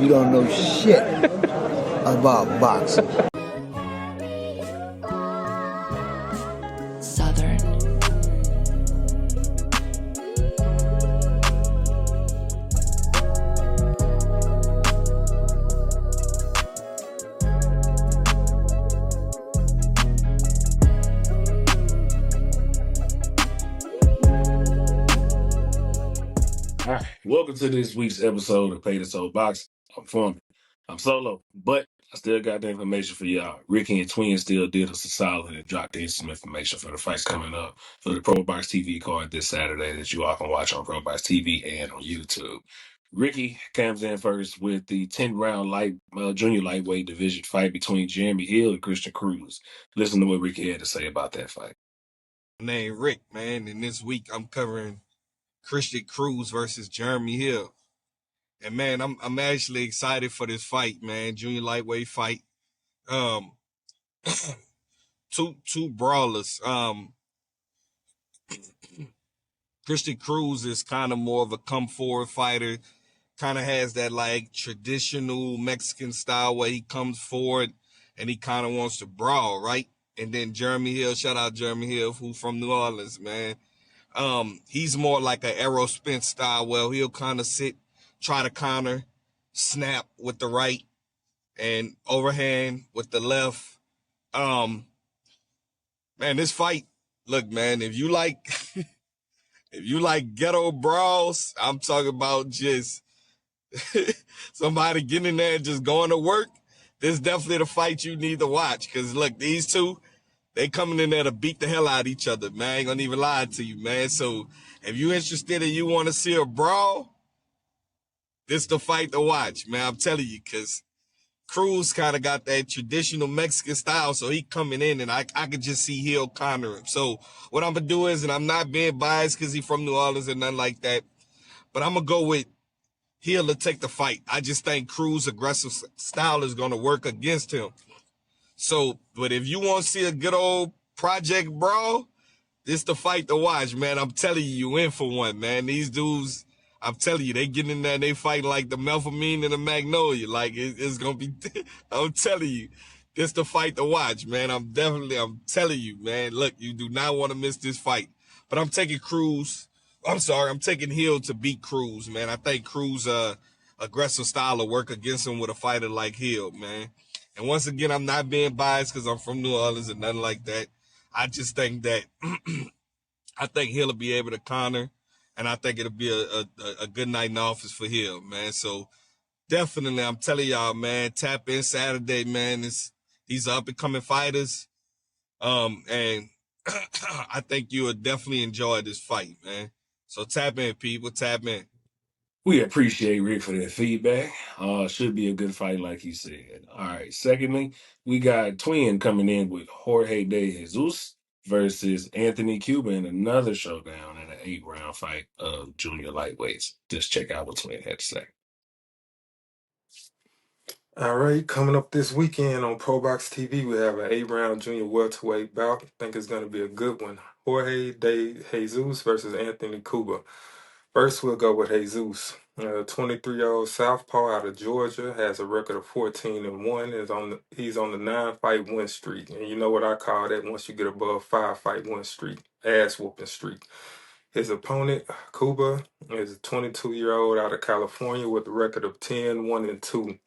You don't know shit about boxing. Southern. All right, welcome to this week's episode of Pay the Soul Box. I'm Foreman. I'm solo, but I still got the information for y'all. Ricky and Twin still did us a solid and dropped in some information for the fights coming up for the ProBox TV card this Saturday that you all can watch on ProBox TV and on YouTube. Ricky comes in first with the 10-round junior lightweight division fight between Jeremy Hill and Cristian Cruz. Listen to what Ricky had to say about that fight. My name Rick, man, and this week I'm covering Cristian Cruz versus Jeremy Hill. And man, I'm actually excited for this fight, man. Junior lightweight fight. Two brawlers. Cristian Cruz is kind of more of a come forward fighter. Kind of has that like traditional Mexican style where he comes forward and he kind of wants to brawl, right? And then Jeremy Hill, shout out Jeremy Hill, who's from New Orleans, man. He's more like an Errol Spence style where he'll kind of sit, try to counter, snap with the right, and overhand with the left. Man, this fight, look, man, if you like ghetto brawls, I'm talking about just somebody getting in there and just going to work. This is definitely the fight you need to watch. Cause look, these two, they coming in there to beat the hell out of each other, man. I ain't gonna even lie to you, man. So if you interested and you want to see a brawl, this the fight to watch, man. I'm telling you, cause Cruz kind of got that traditional Mexican style, so he coming in and I could just see Hill counter him. So what I'm gonna do is, and I'm not being biased because he's from New Orleans and nothing like that, but I'm gonna go with Hill to take the fight. I just think Cruz's aggressive style is gonna work against him. So, but if you want to see a good old project brawl, this the fight to watch, man. I'm telling you, you in for one, man. These dudes, I'm telling you, they get in there and they fight like the Melphamine and the Magnolia. Like, it's going to be, I'm telling you, this the fight to watch, man. I'm telling you, man. Look, you do not want to miss this fight. But I'm taking I'm taking Hill to beat Cruz, man. I think Cruz, aggressive style will work against him with a fighter like Hill, man. And once again, I'm not being biased because I'm from New Orleans and nothing like that. I just think that I think Hill will be able to counter, and I think it'll be a good night in the office for Hill, man. So definitely, I'm telling y'all, man, tap in Saturday, man. These are up-and-coming fighters, and I think you will definitely enjoy this fight, man. So tap in, people, tap in. We appreciate Rick for that feedback. Should be a good fight, like he said. All right. Secondly, we got Twin coming in with Jorge De Jesus versus Anthony Cuba in another showdown in an 8-round fight of junior lightweights. Just check out what Twin had to say. All right, coming up this weekend on ProBox TV, we have an 8-round junior welterweight bout. I think it's going to be a good one. Jorge De Jesus versus Anthony Cuba. First, we'll go with Jesus. 23-year-old southpaw out of Georgia, has a record of 14-1. He's on the 9-fight win streak, and you know what I call that once you get above 5-fight win streak, ass whooping streak. His opponent, Cuba, is a 22-year-old out of California with a record of 10-1-2.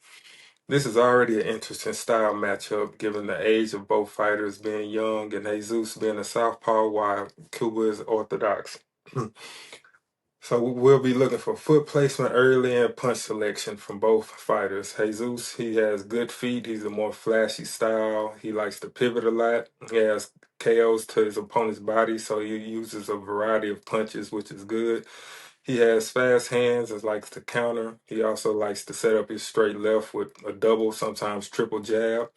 This is already an interesting style matchup given the age of both fighters being young and Jesus being a southpaw while Cuba is orthodox. So we'll be looking for foot placement early and punch selection from both fighters. Jesus, he has good feet. He's a more flashy style. He likes to pivot a lot. He has KOs to his opponent's body, so he uses a variety of punches, which is good. He has fast hands and likes to counter. He also likes to set up his straight left with a double, sometimes triple jab.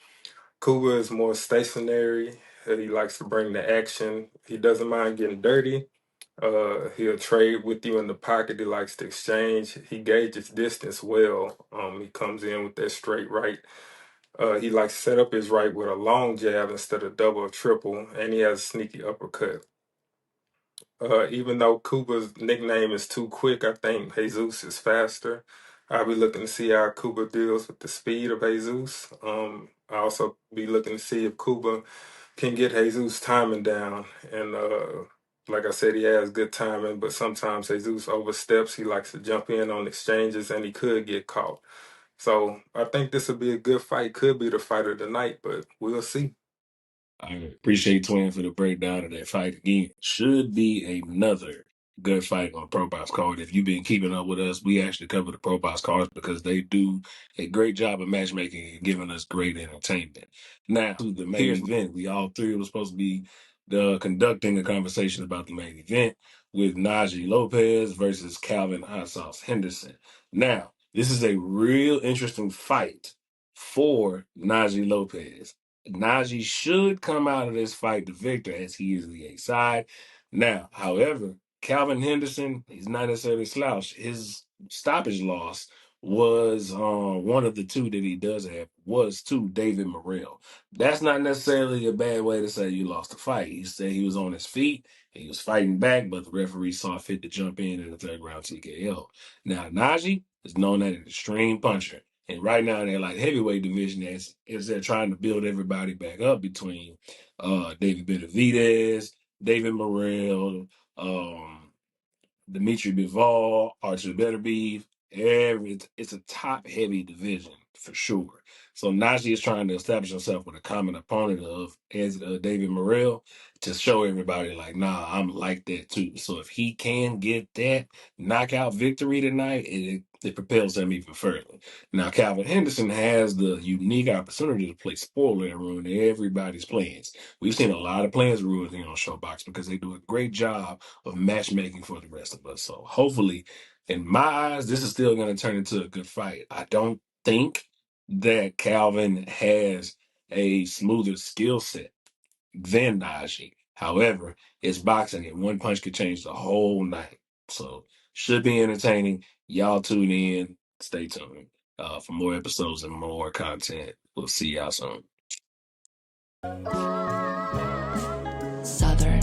Cuba is more stationary. He likes to bring the action. He doesn't mind getting dirty. He'll trade with you in the pocket. He likes to exchange. He gauges distance well. He comes in with that straight right. He likes to set up his right with a long jab instead of double or triple, and he has a sneaky uppercut. Even though Cuba's nickname is Too Quick, I think Jesus is faster. I'll be looking to see how Cuba deals with the speed of Jesus. I also be looking to see if Cuba can get Jesus' timing down. And like I said, he has good timing, but sometimes Jesus oversteps. He likes to jump in on exchanges, and he could get caught. So I think this will be a good fight. Could be the fight of the night, but we'll see. I appreciate Twin for the breakdown of that fight again. Should be another good fight on Pro Box card. If you've been keeping up with us, we actually cover the Pro Box cards because they do a great job of matchmaking and giving us great entertainment. Now, to the main event, we all three were supposed to be conducting a conversation about the main event with Najee Lopez versus Kalvin Henderson. Now, this is a real interesting fight for Najee Lopez. Najee should come out of this fight the victor as he is the A side. Now, however, Kalvin Henderson, he's not necessarily slouched. His stoppage loss was one of the two that he does have was to David Morrell. That's not necessarily a bad way to say you lost the fight. He said he was on his feet, he was fighting back, but the referee saw fit to jump in the third round TKO. Now, Najee is known as an extreme puncher. And right now, they're like heavyweight division as they're trying to build everybody back up between David Benavidez, David Morrell, Dimitri Bivol, Archer Beterbiev. It's a top heavy division for sure. So Najee is trying to establish himself with a common opponent of as David Morrell to show everybody like, nah, I'm like that too. So if he can get that knockout victory tonight, it propels him even further. Now Kalvin Henderson has the unique opportunity to play spoiler and ruin everybody's plans. We've seen a lot of plans ruined here on Showbox because they do a great job of matchmaking for the rest of us. So hopefully, in my eyes, this is still going to turn into a good fight. I don't think that Kalvin has a smoother skill set than Najee. However, it's boxing and one punch could change the whole night. So should be entertaining. Y'all tune in. Stay tuned for more episodes and more content. We'll see y'all soon. Southern.